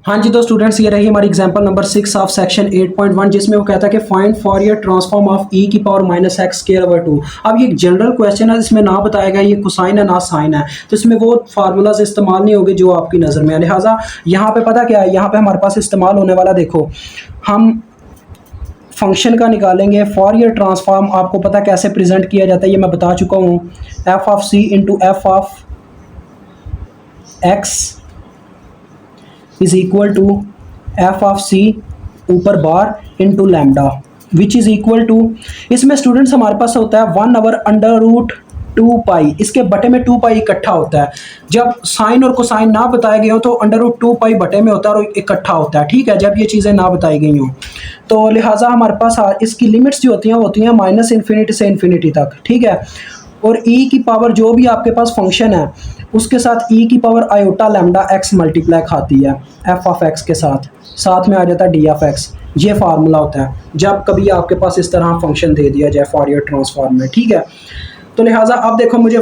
हाँ जी, तो स्टूडेंट्स ये रही हमारी एग्जांपल नंबर 6 ऑफ सेक्शन 8.1 जिसमें वो कहता है कि फाइंड फॉरियर ट्रांसफॉर्म ऑफ e की power minus x square over 2। अब ये एक जनरल क्वेश्चन है जिसमें ना बताया गया ये कोसाइन है ना साइन है, तो इसमें वो फार्मूलाज इस्तेमाल नहीं होंगे जो आपकी नज़र में है। लिहाजा यहाँ पे पता क्या है, यहाँ पे हमारे पास इस्तेमाल होने वाला, देखो हम फंक्शन का निकालेंगे फॉरियर ट्रांसफॉर्म। आपको पता कैसे प्रेजेंट किया जाता है ये मैं बता चुका हूँ, F of C into F of X is equal to F of C ऊपर bar into lambda which is equal to, इसमें स्टूडेंट्स हमारे पास होता है 1/√2 पाई, इसके बटे में 2 पाई इकट्ठा होता है। जब साइन और कोसाइन ना बताए गए हो तो √2 पाई बटे में होता है और इकट्ठा होता है, ठीक है, जब ये चीज़ें ना बताई गई हों। तो लिहाजा हमारे पास इसकी लिमिट्स जो होती हैं माइनस इन्फिनिटी से इन्फिनिटी तक, ठीक है। और e की पावर जो भी आपके पास फंक्शन है उसके साथ e की power iota lambda x multiply खाती है f ऑफ x के साथ, साथ में आ जाता है d ऑफ x। ये फार्मूला होता है जब कभी आपके पास इस तरह फंक्शन दे दिया जाए फॉरियर ट्रांसफॉर्म में, ठीक है। तो लिहाजा अब देखो मुझे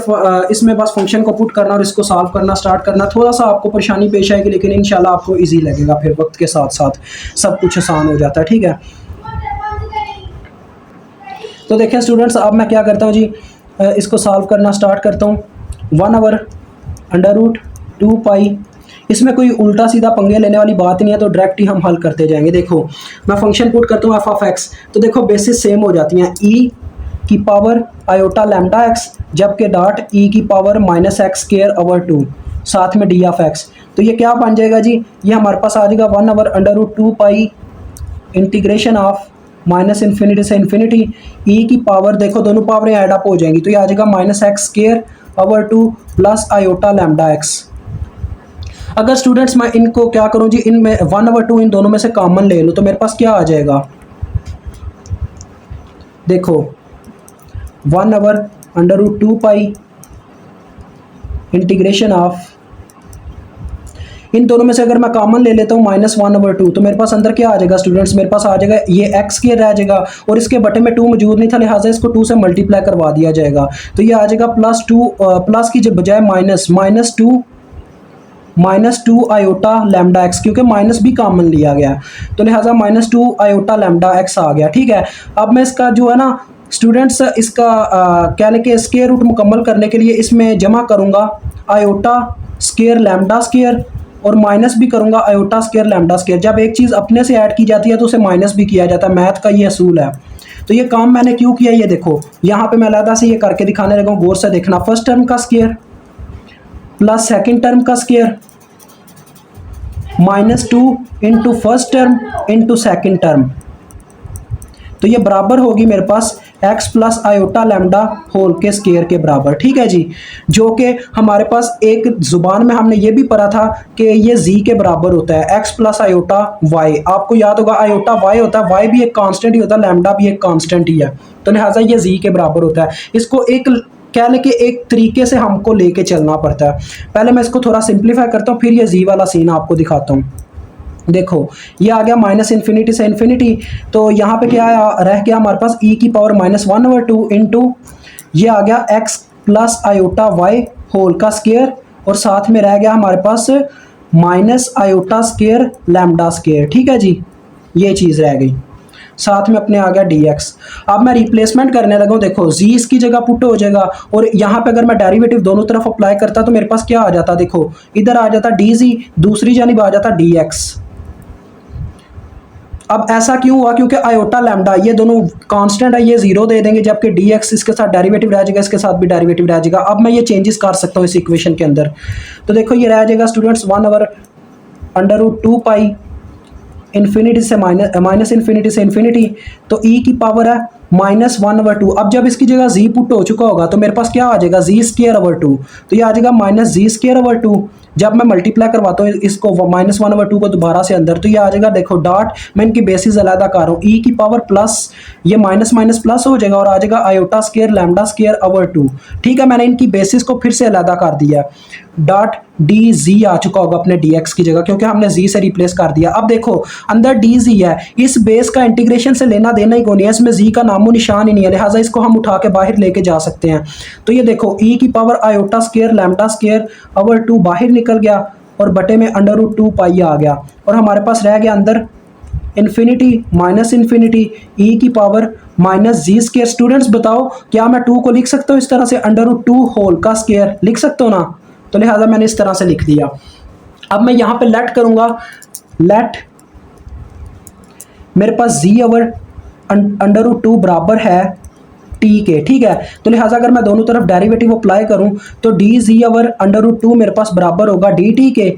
इसमें बस फंक्शन को पुट करना और इसको सॉल्व करना स्टार्ट करना, थोड़ा सा आपको परेशानी पेश आएगी लेकिन इंशाल्लाह आपको इजी लगेगा, फिर वक्त के साथ साथ सब कुछ आसान हो जाता है, ठीक है। तो देखें स्टूडेंट्स, अब मैं क्या करता हूँ जी, इसको सॉल्व करना स्टार्ट करता हूँ। 1/√2 पाई, इसमें कोई उल्टा सीधा पंगे लेने वाली बात नहीं है, तो डायरेक्ट ही हम हल करते जाएंगे। देखो मैं फंक्शन पुट करता हूँ एफ ऑफ एक्स, तो देखो बेसिस सेम हो जाती हैं, ई की पावर आयोटा लैम्डा एक्स जबकि डॉट ई की power minus x square over 2 साथ में डी ऑफ एक्स। तो ये क्या बन जाएगा जी, ये हमारे पास आ जाएगा 1/√2 पाई इंटीग्रेशन ऑफ माइनस इन्फिनिटी से इन्फिनिटी ई की पावर, देखो दोनों पावरें ऐड अप हो जाएंगी तो ये आ जाएगा minus x square over 2 plus iota lambda x. अगर स्टूडेंट्स मैं इनको क्या करूं जी, इनमें 1/2 इन दोनों में से कॉमन ले लूं तो मेरे पास क्या आ जाएगा, देखो 1/√2 पाई इंटीग्रेशन ऑफ, इन दोनों में से अगर मैं कॉमन ले लेता हूँ -1/2 तो मेरे पास अंदर क्या आ जाएगा स्टूडेंट्स, मेरे पास आ जाएगा ये एक्स स्क्वायर रह जाएगा और इसके बटे में 2 मौजूद नहीं था, लिहाजा इसको 2 से मल्टीप्लाई करवा दिया जाएगा तो ये आ जाएगा +2 प्लस की जब बजाय -2 आयोटा लैम्डा एक्स, क्योंकि माइनस भी कॉमन लिया गया तो लिहाजा -2 आयोटा लैम्डा एक्स आ गया, ठीक है। अब मैं इसका जो है ना स्टूडेंट्स इसका क्या लेके स्क्वायर रूट मुकम्मल करने के लिए इसमें जमा करूँगा आयोटा स्क्वायर लैम्डा स्क्वायर और माइनस भी करूंगा आयोटा स्क्वायर लैम्डा स्क्वायर। जब एक चीज़ अपने से ऐड की जाती है तो उसे माइनस भी किया जाता है, मैथ का ये असूल है। तो ये काम मैंने क्यों किया, ये देखो यहाँ पे मैं अलहदा से ये करके दिखाने लगा हूँ, गौर से देखना। फर्स्ट टर्म का स्क्वायर प्लस सेकंड टर्म का square -2 into first term into second term, तो ये बराबर होगी मेरे पास x plus iota lambda whole के स्क्वायर के बराबर, ठीक है जी। जो कि हमारे पास एक जुबान में हमने ये भी पढ़ा था कि ये z के बराबर होता है, x प्लस आयोटा y। आपको याद होगा आयोटा y होता है, y भी एक कांस्टेंट ही होता है, लैम्डा भी एक कांस्टेंट ही है, तो लिहाजा ये z के बराबर होता है। इसको एक क्या लेके एक तरीके से हमको लेके चलना पड़ता है। पहले मैं इसको थोड़ा सिंप्लीफाई करता हूँ फिर ये z वाला सीन आपको दिखाता हूँ। देखो ये आ गया माइनस इन्फिनिटी से इन्फिनिटी, तो यहाँ पे क्या रह गया हमारे पास e की पावर -1/2 इंटू ये आ गया x plus iota y whole का स्क्वायर और साथ में रह गया हमारे पास minus iota square lambda square, ठीक है जी। ये चीज़ रह गई, साथ में अपने आ गया dx। अब मैं रिप्लेसमेंट करने लगा हूँ, देखो z इसकी जगह पुट हो जाएगा और यहाँ पे अगर मैं डेरिवेटिव दोनों तरफ अप्लाई करता तो मेरे पास क्या आ जाता, देखो इधर आ जाता dz, दूसरी जानिब आ जाता dx। अब ऐसा क्यों हुआ, क्योंकि आयोटा लैम्डा ये दोनों कांस्टेंट है, ये 0 दे देंगे जबकि dx इसके साथ डेरिवेटिव रह जाएगा, इसके साथ भी डेरिवेटिव रह जाएगा। अब मैं ये चेंजेस कर सकता हूँ इस इक्वेशन के अंदर, तो देखो ये रह जाएगा स्टूडेंट्स 1/√2 पाई इन्फिनिटी से माइनस इन्फिनिटी से इन्फिनिटी, तो e की पावर है -1/2। अब जब इसकी जगह z पुट हो चुका होगा तो मेरे पास क्या आ जाएगा z स्क्वायर ओवर 2, तो ये आ जाएगा -z स्क्वायर ओवर 2। जब मैं मल्टीप्लाई करवाता हूँ इसको -1/2 को दोबारा से अंदर, तो ये आ जाएगा, देखो डॉट मैं इनकी बेसिस अलग कर रहा हूँ, e की पावर प्लस ये माइनस माइनस प्लस हो जाएगा और आ जाएगा iota square lambda square over 2, ठीक है। मैंने इनकी बेसिस को फिर से अलग कर दिया, डॉट dz आ चुका होगा अपने dx की जगह क्योंकि हमने z से रिप्लेस कर दिया। अब देखो अंदर dz है, इस बेस का इंटीग्रेशन से लेना देना ही कोई है, इसमें z का नामो निशान ही नहीं है, लिहाजा इसको हम उठा के बाहर लेके जा सकते हैं। तो ये देखो e की power iota square lambda square over 2 बाहर निकल गया और बटे में अंडर रूट 2 पाई आ गया, और हमारे पास रह गया अंदर इन्फिनिटी माइनस इन्फिनिटी ई की पावर माइनस जी स्केयर। स्टूडेंट्स बताओ क्या मैं 2 को लिख सकता हूँ इस तरह से, अंडर रूट 2 होल का स्केयर लिख सकता हूँ ना, तो लिहाजा मैंने इस तरह से लिख दिया। अब मैं यहाँ पे लेट करूँगा, लेट मेरे पास जी ओवर अंडर रूट 2 बराबर है टी के, ठीक है। तो लिहाजा अगर मैं दोनों तरफ डेरिवेटिव अप्लाई करूं तो D G over under root 2 मेरे पास बराबर होगा डी टी के।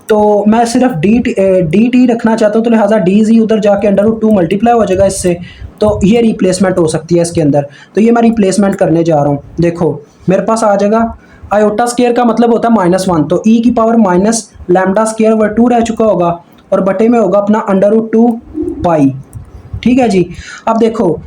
तो मैं सिर्फ डी टी रखना चाहता हूं, तो लिहाजा डी जी उधर जाके अंडर रूट 2 मल्टीप्लाई हो जाएगा इससे, तो ये रिप्लेसमेंट हो सकती है इसके अंदर। तो ये मैं रिप्लेसमेंट करने जा रहा हूँ। देखो मेरे पास आ जाएगा आयोटा स्केयर का मतलब होता है -1, तो ई की power minus lambda square over 2 रह चुका होगा, और बटे में होगा अपना अंडर रूट 2 पाई, ठीक है जी। अब देखो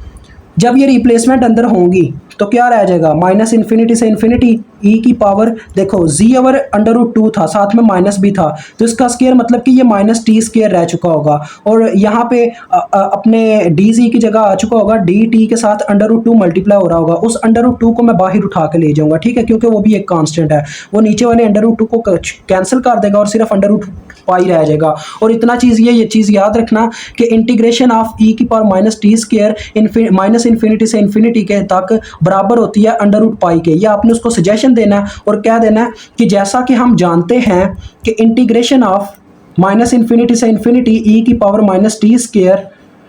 जब ये रिप्लेसमेंट अंदर होंगी तो क्या रह जाएगा, माइनस इन्फिनिटी से इन्फिनिटी ई की पावर, देखो जी ओवर अंडर रूट 2 था, साथ में माइनस भी था, तो इसका स्केयर मतलब कि ये माइनस टी स्केयर रह चुका होगा, और यहाँ पे अपने डी जी की जगह आ चुका होगा डी टी के साथ अंडर रूट 2 मल्टीप्लाई हो रहा होगा। उस अंडर रूट 2 को मैं बाहर उठा के ले जाऊंगा, ठीक है, क्योंकि वो भी एक कांस्टेंट है, वो नीचे वाले अंडर रूट 2 को कैंसिल कर देगा और सिर्फ अंडर रूट पाई रह जाएगा। और इतना चीज़ ये चीज़ याद रखना कि इंटीग्रेशन ऑफ ई की power minus T square minus infinity से इन्फिनिटी के तक बराबर होती है अंडर रूट पाई के। या आपने उसको सजेशन देना है और क्या देना है कि जैसा कि हम जानते हैं कि इंटीग्रेशन ऑफ माइनस इन्फिनिटी से इन्फिनिटी ई की power minus T square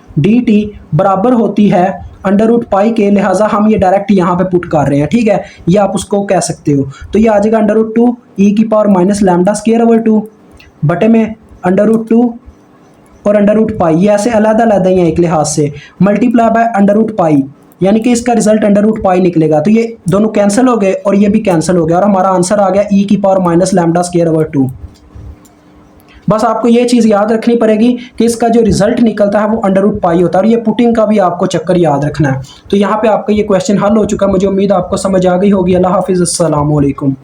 D T बराबर होती है अंडर रूट पाई के, लिहाजा हम ये डायरेक्ट यहाँ पे पुट कर रहे हैं, ठीक है। ये आप उसको कह सकते हो, तो ये आ जाएगा अंडर रूट 2 ई की power minus lambda square over 2 बटे में अंडर रूट 2 और अंडर रूट पाई, ये ऐसे अलग अलग हैं एक लिहाज से, multiply by under root pi, यानी कि इसका रिजल्ट अंडर रूट पाई निकलेगा। तो ये दोनों कैंसिल हो गए और ये भी कैंसिल हो गया, और हमारा आंसर आ गया ई की power minus lambda square over 2। बस आपको ये चीज़ याद रखनी पड़ेगी कि इसका जो रिजल्ट निकलता है वो अंडर रूट पाई होता है, और ये पुटिंग का भी आपको चक्कर याद रखना है। तो यहाँ पे आपका ये क्वेश्चन हल हो चुका है, मुझे उम्मीद आपको समझ आ गई होगी। अल्लाह हाफिज़, अस्सलाम वालेकुम।